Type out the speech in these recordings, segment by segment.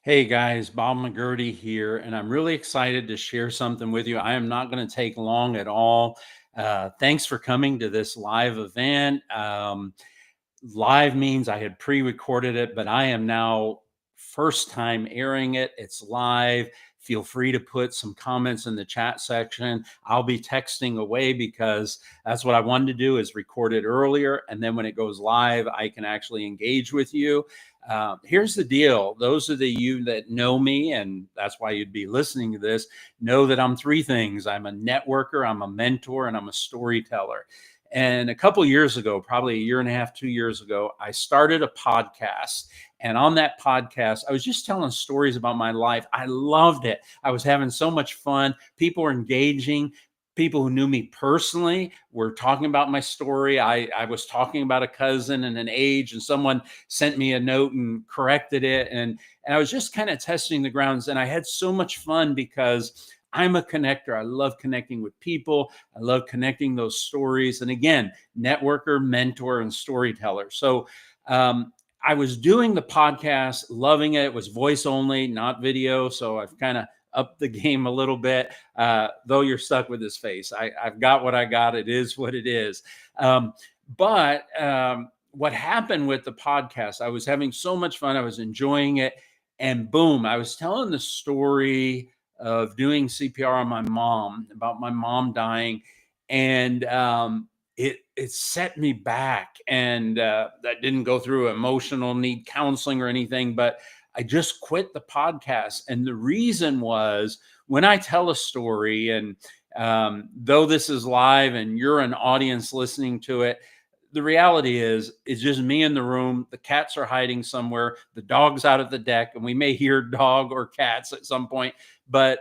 Hey guys, Bob McGurty here, and I'm really excited to share something with you. I am not going to take long at all. Thanks for coming to this live event. Live means I had pre-recorded it, but I am now first time airing it. It's live. Feel free to put some comments in the chat section. I'll be texting away because that's what I wanted to do, is record it earlier. And then when it goes live, I can actually engage with you. Here's the deal. Those of you that know me, and that's why you'd be listening to this, know that I'm three things. I'm a networker, I'm a mentor, and I'm a storyteller. And a couple of years ago, probably a year and a half, 2 years ago, I started a podcast. And on that podcast, I was just telling stories about my life. I loved it. I was having so much fun. People were engaging. People who knew me personally were talking about my story. I was talking about a cousin and an age, and someone sent me a note and corrected it. And I was just kind of testing the grounds. And I had so much fun because I'm a connector. I love connecting with people. I love connecting those stories. And again, networker, mentor, and storyteller. So I was doing the podcast, loving it. It was voice only, not video. So I've kind of upped the game a little bit, though you're stuck with this face. I've got what I got. It is what it is. But what happened with the podcast, I was having so much fun. I was enjoying it. And boom, I was telling the story of doing CPR on my mom, about my mom dying. And it set me back. And that didn't go through emotional need counseling or anything, but I just quit the podcast. And the reason was, when I tell a story, and though this is live and you're an audience listening to it, the reality is it's just me in the room. The cats are hiding somewhere. The dog's out of the deck, and we may hear dog or cats at some point. But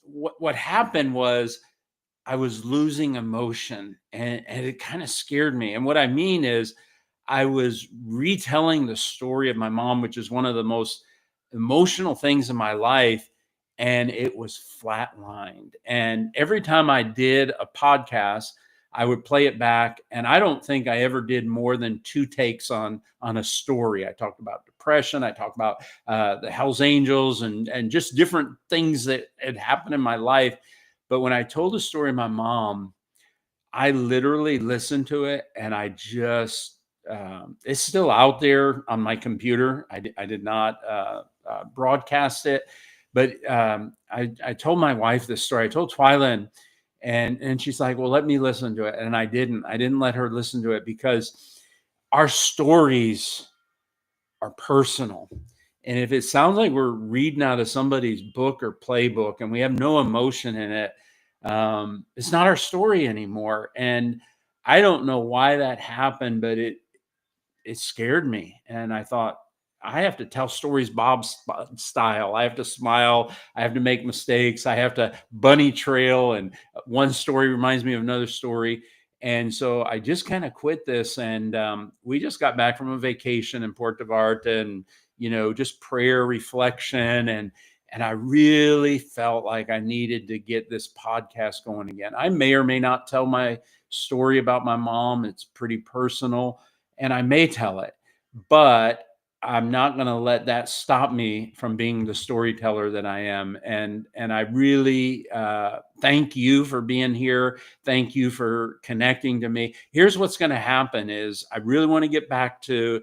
what happened was, I was losing emotion, and it kind of scared me. And what I mean is, I was retelling the story of my mom, which is one of the most emotional things in my life, and it was flatlined. And every time I did a podcast, I would play it back, and I don't think I ever did more than two takes on a story. I talked about depression, I talked about the Hells Angels, and just different things that had happened in my life. But when I told the story of my mom, I literally listened to it, and I just it's still out there on my computer. I did not broadcast it, but I told my wife this story. I told Twyla, and she's like, "Well, let me listen to it." And I didn't let her listen to it, because our stories are personal. And if it sounds like we're reading out of somebody's book or playbook and we have no emotion in it, it's not our story anymore. And I don't know why that happened, but it scared me. And I thought, I have to tell stories Bob's style. I have to smile. I have to make mistakes. I have to bunny trail. And one story reminds me of another story. And so I just kind of quit this. And we just got back from a vacation in Puerto Vallarta, and, just prayer, reflection. And I really felt like I needed to get this podcast going again. I may or may not tell my story about my mom. It's pretty personal, and I may tell it, but I'm not going to let that stop me from being the storyteller that I am. And I really thank you for being here. Thank you for connecting to me. Here's what's going to happen is, I really want to get back to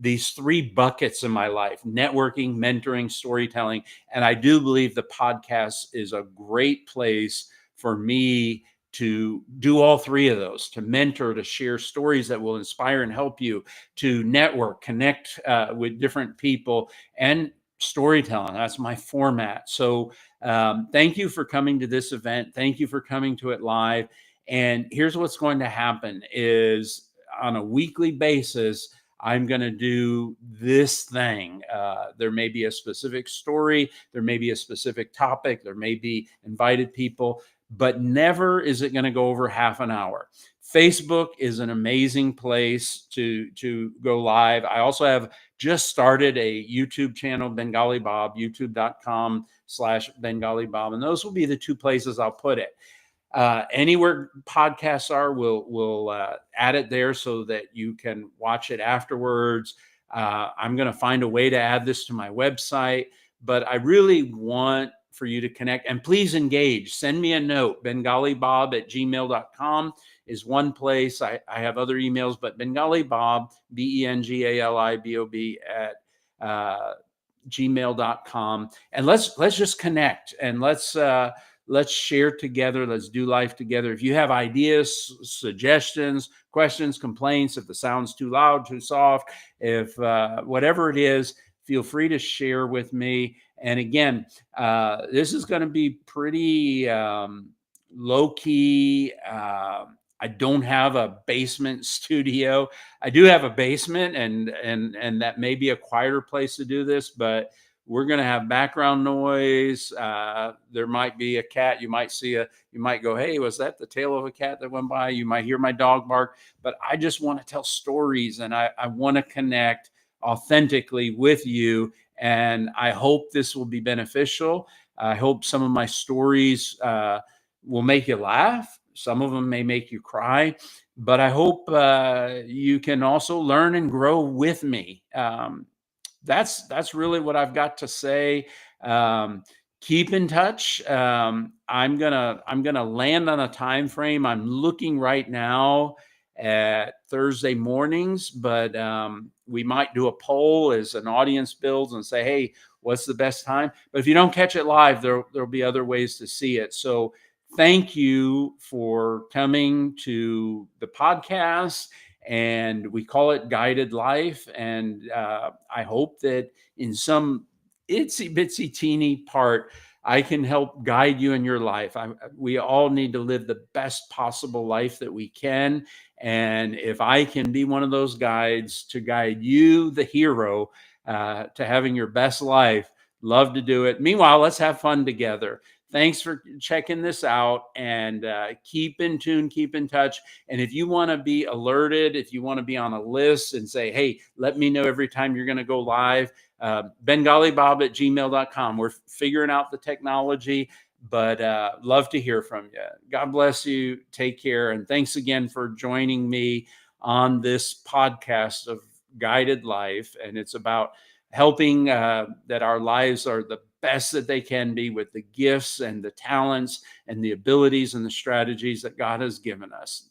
these three buckets in my life: networking, mentoring, storytelling. And I do believe the podcast is a great place for me to do all three of those: to mentor, to share stories that will inspire and help you, to network, connect with different people, and storytelling. That's my format. So thank you for coming to this event. Thank you for coming to it live. And here's what's going to happen is, on a weekly basis, I'm going to do this thing. There may be a specific story. There may be a specific topic. There may be invited people, but never is it going to go over half an hour. Facebook is an amazing place to go live. I also have just started a YouTube channel, Bengali Bob, youtube.com/Bengali Bob. And those will be the two places I'll put it. Anywhere podcasts are, we'll add it there so that you can watch it afterwards. I'm going to find a way to add this to my website, but I really want for you to connect, and please engage. Send me a note. BengaliBob@gmail.com is one place. I have other emails, but Bengali Bob, BengaliBob at gmail.com. And let's just connect, and let's share together. Let's do life together. If you have ideas, suggestions, questions, complaints, if the sound's too loud, too soft, if whatever it is, feel free to share with me. And again, this is going to be pretty low key. I don't have a basement studio. I do have a basement, and that may be a quieter place to do this, but we're going to have background noise. There might be a cat. You might go, hey, was that the tail of a cat that went by? You might hear my dog bark, but I just want to tell stories, and I want to connect authentically with you. And I hope this will be beneficial. I hope some of my stories will make you laugh. Some of them may make you cry, but I hope you can also learn and grow with me. That's really what I've got to say. Keep in touch. I'm gonna land on a time frame. I'm looking right now at Thursday mornings, but we might do a poll as an audience builds and say, hey, what's the best time? But if you don't catch it live, there'll be other ways to see it. So thank you for coming to the podcast, and we call it Guided Life. And I hope that in some itsy bitsy teeny part, I can help guide you in your life. We all need to live the best possible life that we can. And if I can be one of those guides to guide you, the hero, to having your best life, love to do it. Meanwhile, let's have fun together. Thanks for checking this out, and keep in tune, keep in touch. And if you want to be alerted, if you want to be on a list and say, hey, let me know every time you're going to go live, BengaliBob@gmail.com. We're figuring out the technology, but love to hear from you. God bless you. Take care. And thanks again for joining me on this podcast of Guided Life. And it's about helping that our lives are the best that they can be with the gifts and the talents and the abilities and the strategies that God has given us.